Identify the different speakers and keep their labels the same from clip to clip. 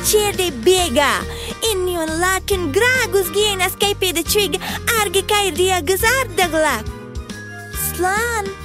Speaker 1: Cairde bega. Innion latin gragus gean escape the trig arge Cairde agus ardaglach. Slán.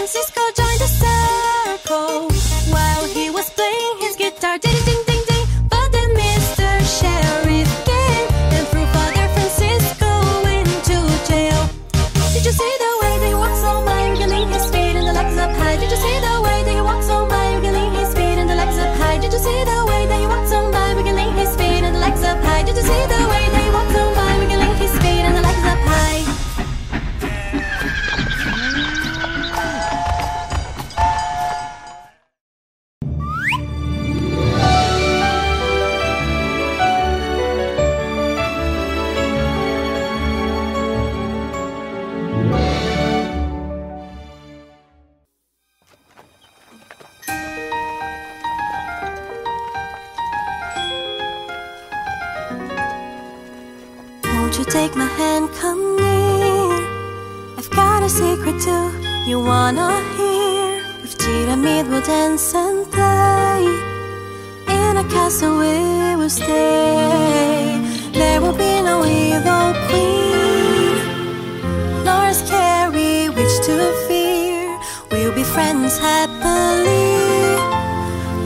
Speaker 2: Francisco joined the circle while he was playing his guitar. Ding ding ding ding. you take my hand, come near? I've got a secret too, you wanna hear? With Giramille we'll dance and play. In a castle we will stay. There will be no evil queen, nor scary witch to fear. We'll be friends happily.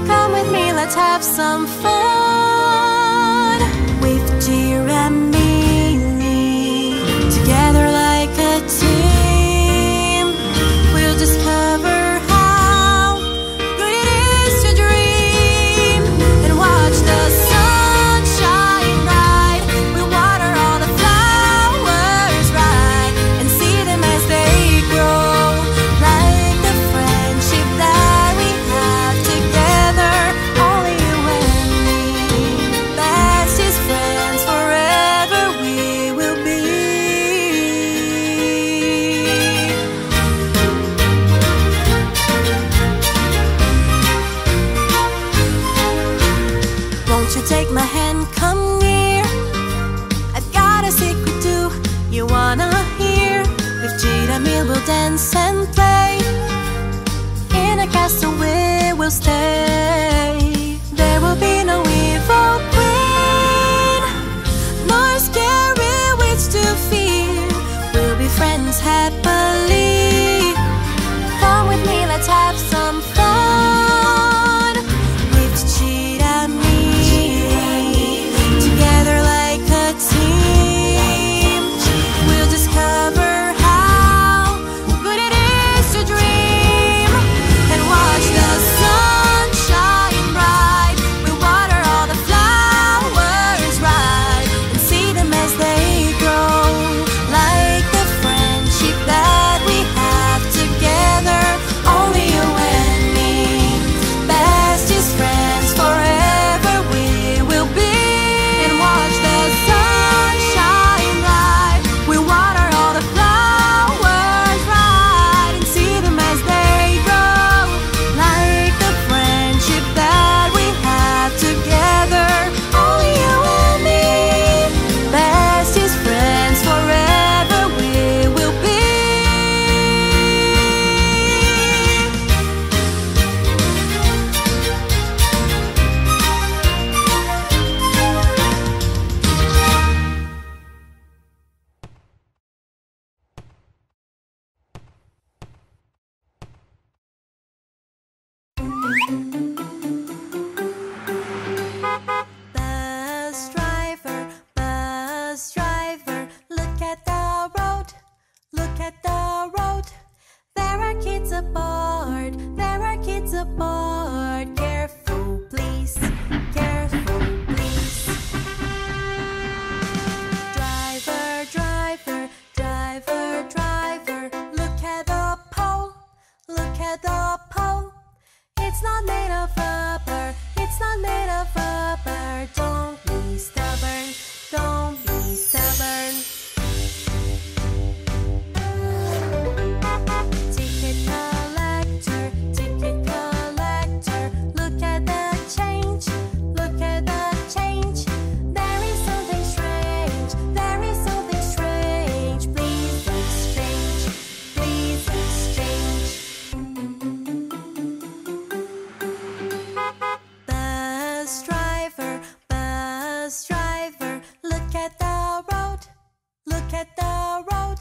Speaker 2: Come with me, let's have some fun. With Giramille, together like a team, we'll discover how good it is to dream and watch the sun shine bright. We'll water all the flowers right and see them as they grow, like the friendship that we have together. Only you and me, bestest friends forever we will be. Won't you take my hand, come near? I've got a secret too, you wanna hear? With Giramille we'll dance and play. In a castle we will stay. There will be no evil queen, nor scary witch to fear. We'll be friends happily. Come with me, let's have some fun. With Giramille, together like a team, we'll discover how good it is to dream and watch the sun shine bright. We'll water all the flowers right and see them as they grow, like the friendship that we have together. Only you and me, bestest friends forever we will be. And watch the sun shine bright. We'll water all the flowers right and see them as they grow, like the friendship that we have together. Only you and me, bestest friends forever we will be. Bus driver, look at the road, look at the road. There are kids aboard, there are kids aboard. Careful please, careful please. Driver, driver, driver, driver, look at the pole, look at the pole. It's not made of rubber, it's not made of rubber. Don't be stubborn, don't be stubborn. Ticket collector, look at the change, look at the change. There is something strange, there is something strange. Please exchange, please exchange. Bus driver, look at the road, look at the road.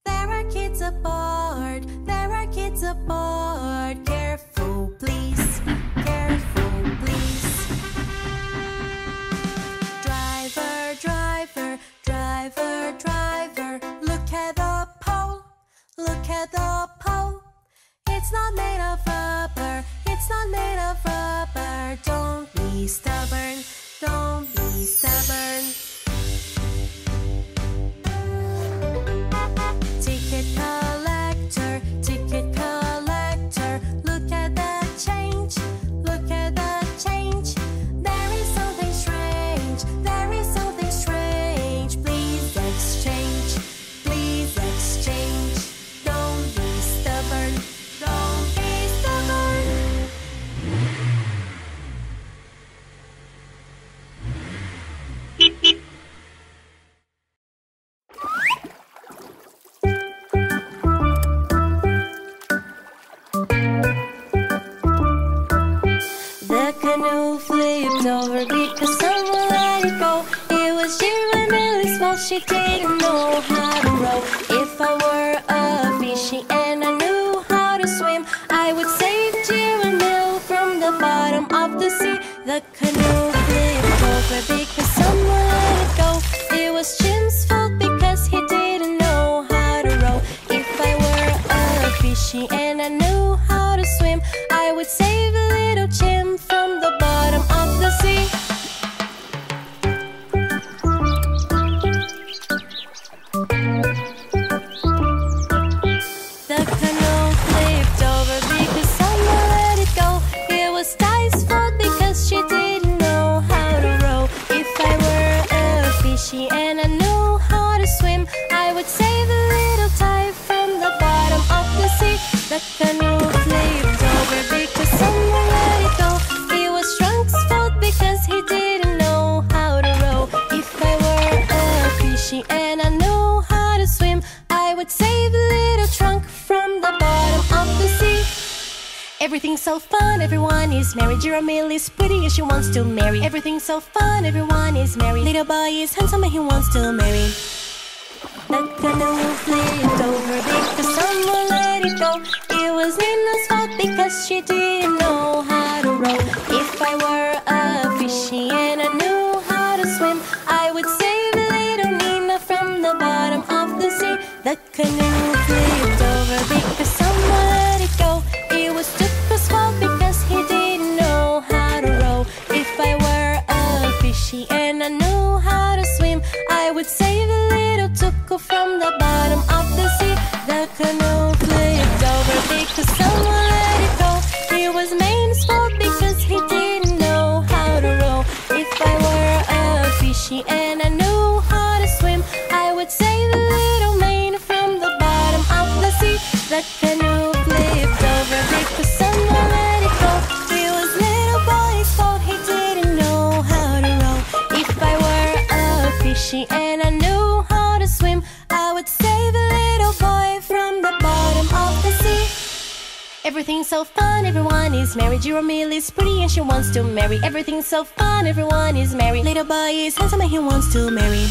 Speaker 2: There are kids aboard, there are kids aboard. Careful please, careful please. Driver, driver, driver, driver, look at the pole, look at the pole. It's not made of rubber, it's not made of rubber. Don't be stubborn, don't be stubborn. Ticket collector, look at the change, look at the change. There is something strange, there is something strange. Please exchange, please exchange. Don't be stubborn, don't be stubborn. canoe flipped over because someone let it go. It was Giramille's fault, she didn't know how to row. If I were a fishy and I knew how to swim, I would save Giramille from the bottom of the sea. The canoe flipped over because someone let it go. It was Jim's fault because he didn't know how to row. If I were a fishy and I knew how to swim, I would save little Jim from the bottom of the sea. The canoe flipped over because someone let it go. It was Ty's fault because she didn't know how to row. If I were a fishy and I knew how to swim, I would save a little Ty from the bottom of the sea. The canoe flipped over because someone let it go. It was Trunk's fault because he didn't know how to row. If I were a fishy and I knew how to swim, I would save a little Trunk from the bottom of the sea. Everything's so fun, everyone is merry. Giramille is pretty and she wants to marry. Everything's so fun, everyone is merry. Little boy is handsome and he wants to marry. The canoe flipped over because someone let it go. It was Nina's fault because she didn't know how to row. If I were a fishy and I knew how to swim, I would save little Nina from the bottom of the sea. The canoe flipped over because someone let it go. It was Tucker's fault because he didn't know how to row. If I were a fishy and I knew how to swim, I would save a little Tucker from the bottom of the sea. The canoe flipped over because someone let it go. It was Main's fault because he didn't know how to row. If I were a fishy and I knew how to swim, I would save a little Main from the bottom of the sea. The canoe flipped over because someone let it go. It was little boy's fault, he didn't know how to row. If I were a fishy and I knew how to swim, I would save a little boy from the bottom of the sea. Everything's so fun, everyone is merry. Giramille is pretty and she wants to marry. Everything's so fun, everyone is merry. Little boy is handsome and he wants to marry.